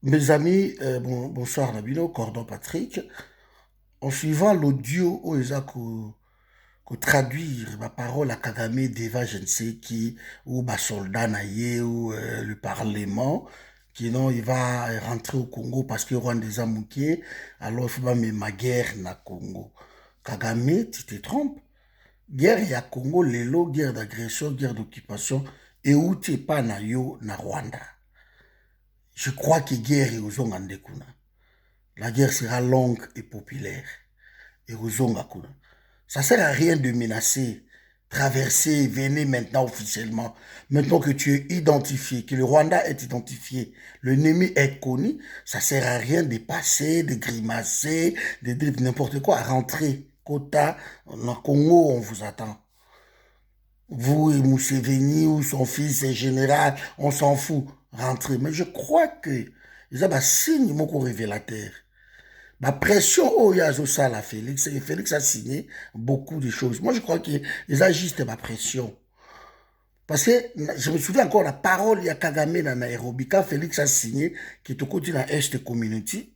Mes amis, bonsoir Nabino, Cordon Patrick. En suivant l'audio où ils ont traduire ma parole à Kagame devant je ne sais qui, ou ma soldat naïe, ou le Parlement, qui non, il va rentrer au Congo parce que Rwanda des Amouké, alors il faut pas mettre ma guerre na Congo. Kagame, tu te trompes. Guerre il y a Congo, lelo, guerre d'agression, guerre d'occupation, et où tu pas na yo na Rwanda. Je crois que guerre est aux Ongandekuna. La guerre sera longue et populaire. Et Ruzongakuna. Ça ne sert à rien de menacer, traverser, venez maintenant officiellement. Maintenant que tu es identifié, que le Rwanda est identifié, l'ennemi est connu, ça ne sert à rien de passer, de grimacer, de dire n'importe quoi, à rentrer. Kota, au Congo, on vous attend. Vous et Mousseveni ou son fils est général, on s'en fout. Rentrez. Mais je crois que ils ont un signe mon révélateur. La pression au Yazosa la Félix, et Félix a signé beaucoup de choses. Moi, je crois qu'ils agissent de ma pression. Parce que je me souviens encore la parole, il y a Kagame dans Nairobi, quand Félix a signé, qui est au côté de la Est Community.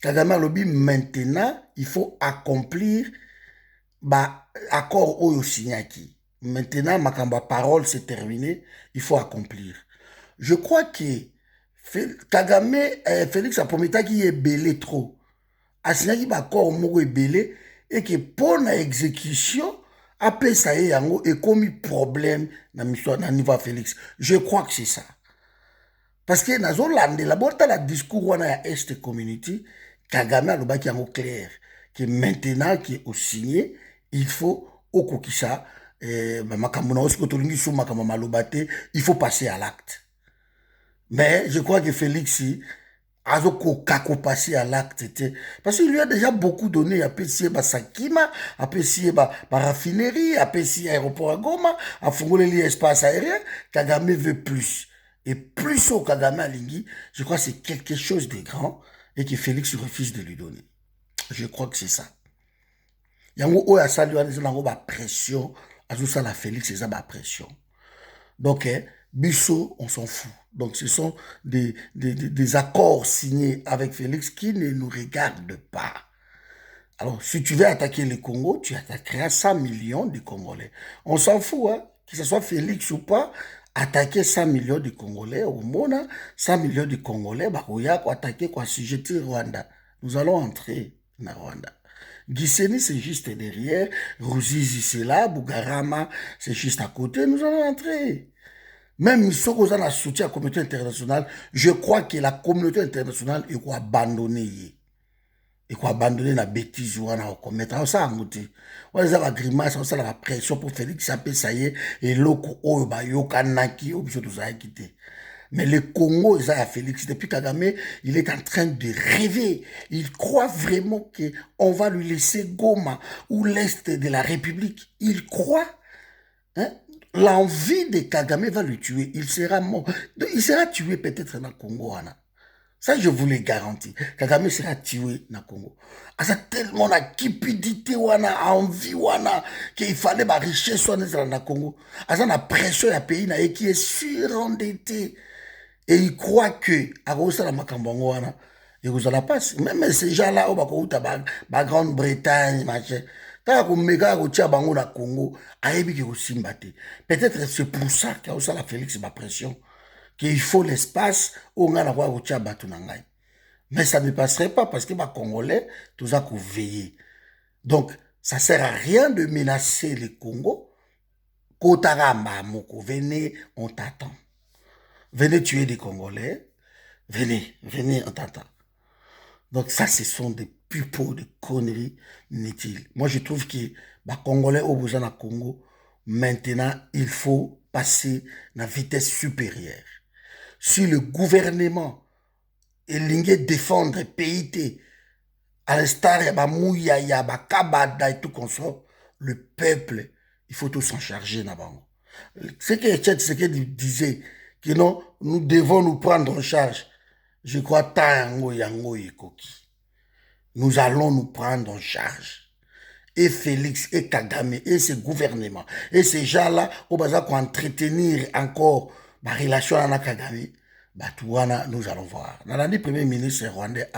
Kagame a lobby maintenant, il faut accomplir l'accord au Signaki. Maintenant, ma parole, c'est terminé, il faut accomplir. Je crois que Kagame, Félix a promis qu'il est belé trop. Asignaki bakor moko ebele et que pour la exécution apesa ye yango ekomi problème na miswa na niveau Félix. Je crois que c'est ça. Parce que nazo landela bota la discours wana ya Est Community Kagame alobaki yango clair que maintenant qui est au signé il faut okokisa makambo na osiko tolingi so makambo maloba te il faut passer à l'acte. Mais je crois que Félix kako passer à l'acte. Parce qu'il lui a déjà beaucoup donné. À Pessie, Sakima, à Pessie, raffinerie, à Pessie, aéroport à Goma, à Fongolé, l'espace aérien. Kagame veut plus. Et plus au Kagame à Lingui, je crois que c'est quelque chose de grand et que Félix refuse de lui donner. Je crois que c'est ça. Yango oya sali wana ezala ngo ba pression, azosala Félix eza ba pression. Donc, Bissot, on s'en fout. Donc, ce sont des accords signés avec Félix qui ne nous regardent pas. Alors, si tu veux attaquer le Congo, tu attaqueras 100 millions de Congolais. On s'en fout, hein, que ce soit Félix ou pas, attaquer 100 millions de Congolais, au Mona, 100 millions de Congolais, bah, attaquer, quoi, sujeter Rwanda. Nous allons entrer dans Rwanda. Giseni, c'est juste derrière. Ruzizi, c'est là. Bougarama, c'est juste à côté. Nous allons entrer. Même si on a soutien à la communauté internationale, je crois que la communauté internationale est quoi abandonner. Et quoi abandonner la bêtise ou on commettre ça à monter. On a la grimace, on a la pression pour Félix ça peut ça y est et l'oko oba yokanaki obligé de ça quitter. Mais le Congo, ils a Félix, depuis Kagame, il est en train de rêver. Il croit vraiment qu'on va lui laisser Goma ou l'Est de la République. Il croit. Hein? L'envie de Kagame va le tuer. Il sera mort. Il sera tué peut-être dans le Congo. Ça, je vous le garantis. Kagame sera tué dans le Congo. Ça tellement la cupidité, envie, qu'il fallait ma richesse dans le Congo. Ça la pression du pays qui est surendetté. Et il croit que, à cause de la Macambongo, et vous allez passer. Même ces gens-là, au Grande-Bretagne, machin. Quand on met au Tchabango na Congo, aébi aussi mbaté. Peut-être c'est pour ça qu'il y a aussi la Félix ma pression. Qu'il faut l'espace où on a la voix au Tchabatou nangai. Mais ça ne passerait pas parce que les Congolais, tout ça qu'on veille. Donc, ça sert à rien de menacer le Congo. Kotaramba, moko, venez, on t'attend. Venez tuer des Congolais. Venez, on t'attend. Donc ça, ce sont des pipeaux de conneries inutiles. Moi, je trouve que les Congolais au besoin de Congo, maintenant, il faut passer à la vitesse supérieure. Si le gouvernement est lié défendre le pays, à l'instar de Mouyaya, Kabada et tout comme ça, le peuple, il faut tout s'en charger. Ce que Etienne Tshisekedi disait, que non, nous devons nous prendre en charge. Je crois tango yango ikoki. Nous allons nous prendre en charge. Et Félix, et Kagame, et ses gouvernements, et ces gens-là, on va entretenir encore ma relation avec Kagame. Batouana, nous allons voir. Dans l'année premier ministre rwandais,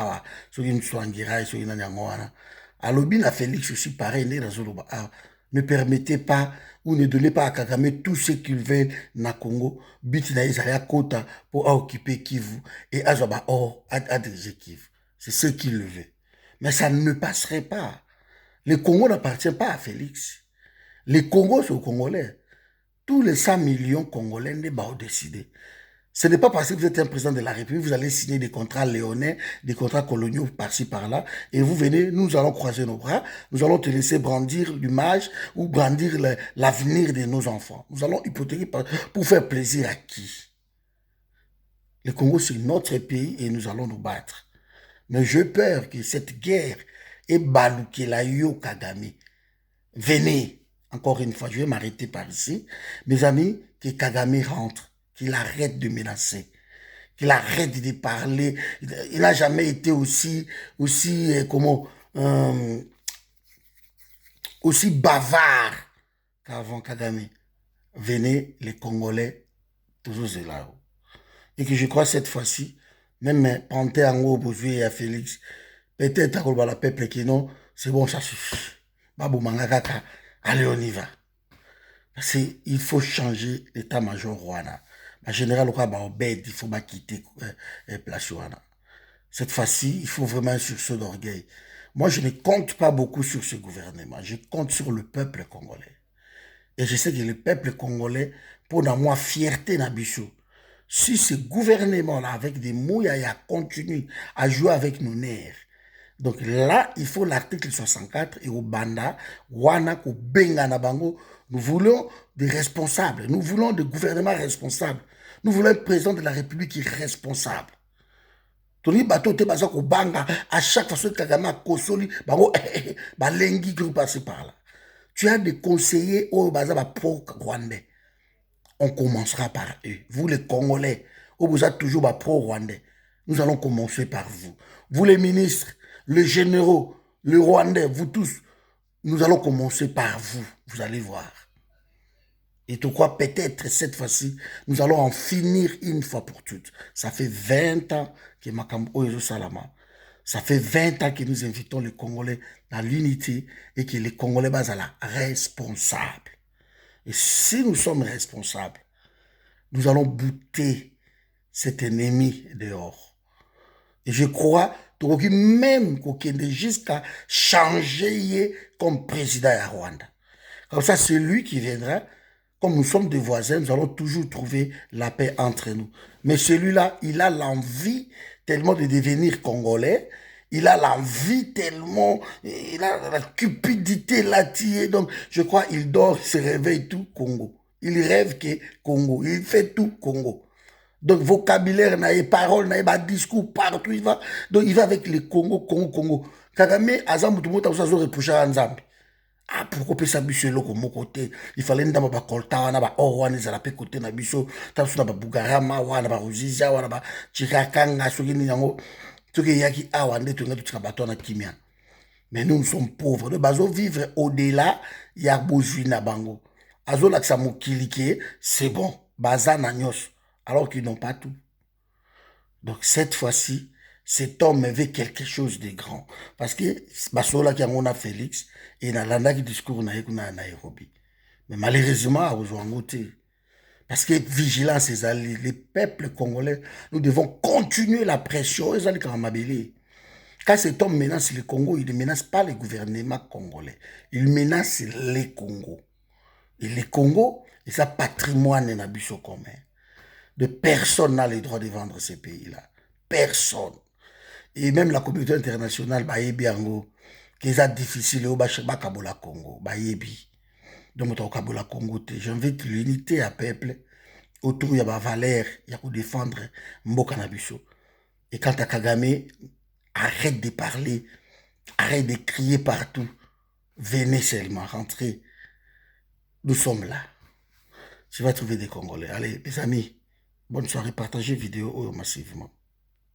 ceux qui nous sont en guerre, ceux qui nous sont en Alobi na Félix aussi pareil, ne permettez pas ou ne donnez pas à Kagame tout ce qu'il veut na Congo. Biti na Isaya Kota pour occuper Kivu et Azoba à diriger Kivu. C'est ce qu'il veut. Mais ça ne passerait pas. Le Congo n'appartient pas à Félix. Le Congo, c'est aux Congolais. Tous les 100 millions Congolais ne vont décider. Ce n'est pas parce que vous êtes un président de la République, vous allez signer des contrats léonais, des contrats coloniaux par-ci, par-là, et vous venez, nous allons croiser nos bras, nous allons te laisser brandir l'image ou brandir l'avenir de nos enfants. Nous allons hypothéquer pour faire plaisir à qui? Le Congo, c'est notre pays et nous allons nous battre. Mais j'ai peur que cette guerre ait balouqué la yo Kagame. Venez, encore une fois, je vais m'arrêter par ici. Mes amis, que Kagame rentre. Qu'il arrête de menacer, qu'il arrête de parler. Il n'a jamais été aussi bavard qu'avant Kagame. Venez, les Congolais, toujours là. Et que je crois cette fois-ci, même Panté Ango, Bozoué et à Félix, peut-être à la peuple qui non, c'est bon, ça suffit. Babou Mangakaka, allez, on y va. Il faut changer l'état-major Rwanda. En général, il faut pas quitter place. Cette fois-ci, il faut vraiment un sursaut d'orgueil. Moi, je ne compte pas beaucoup sur ce gouvernement. Je compte sur le peuple congolais. Et je sais que le peuple congolais, pour moi, fierté Nabichou. Si ce gouvernement-là, avec des mouilles, continue à jouer avec nos nerfs, donc là, il faut l'article 64 et au Banda, Wana, au Benga Nabango, nous voulons des responsables, nous voulons des gouvernements responsables. Nous voulons un président de la République qui est responsable. Tony bateau te baza ko banga à chaque fois que Kagame a kosoli bango balengi qui passer par là. Tu as des conseillers au baza ba pro rwandais. On commencera par eux. Vous les Congolais, vous êtes toujours ba pro rwandais. Nous allons commencer par vous. Vous les ministres, les généraux, les Rwandais, vous tous, nous allons commencer par vous. Vous allez voir. Et tu crois peut-être cette fois-ci, nous allons en finir une fois pour toutes. Ça fait 20 ans que Makambo Oyezo Salama. Ça fait 20 ans que nous invitons les Congolais dans l'unité et que les Congolais basent à la responsable. Et si nous sommes responsables, nous allons bouter cet ennemi dehors. Et je crois, même qu'on jusqu'à changer comme président à Rwanda. Comme ça, c'est lui qui viendra. Comme nous sommes des voisins, nous allons toujours trouver la paix entre nous. Mais celui-là, il a l'envie tellement de devenir congolais. Il a l'envie tellement, il a la cupidité latillée. Donc, je crois, il dort, il se réveille tout Congo. Il rêve que Congo. Il fait tout Congo. Donc, vocabulaire, paroles, discours partout. Donc, il va avec les Congo, Congo. Kagame, Azam, tout le monde a reproché à Nzambi. Ah, pourquoi peut ça biso loko mon côté? Il fallait ndamba ba kolta wana ba wana za la pe côté na biso, tasu na ba bugarama wana ba ruziza wana ba chikakanga soki ni yango. Soki yaki awa nde tunga tutika bato na kimia. Mais nous sommes pauvres. Nous bazo vivre au-delà ya bozui na bango. Azo laksa mokilike, c'est bon, baza na nyos, alors qu'ils n'ont pas tout. Donc cette fois-ci, cet homme veut quelque chose de grand. Parce que basola qui a Félix et na landa qui discours na Nairobi. Mais malheureusement, à Ozwangote, parce que vigilance, les peuples congolais, nous devons continuer la pression. Quand cet homme menace le Congo, il ne menace pas le gouvernement congolais. Il menace les Congos. Et les Congos, c'est ça patrimoine na biso commun. De personne n'a le droit de vendre ces pays-là. Personne. Et même la communauté internationale, bayebi ango, que c'est difficile au Kabola Congo, bayebi. Donc, au Kabola Congo, j'invite l'unité à peuple autour de la valeur, il y a pour défendre Mboka Nabiso. Et quant à Kagame, arrête de parler, arrête de crier partout. Venez seulement, rentrez. Nous sommes là. Tu vas trouver des Congolais. Allez, mes amis, bonne soirée, partagez vidéo massivement.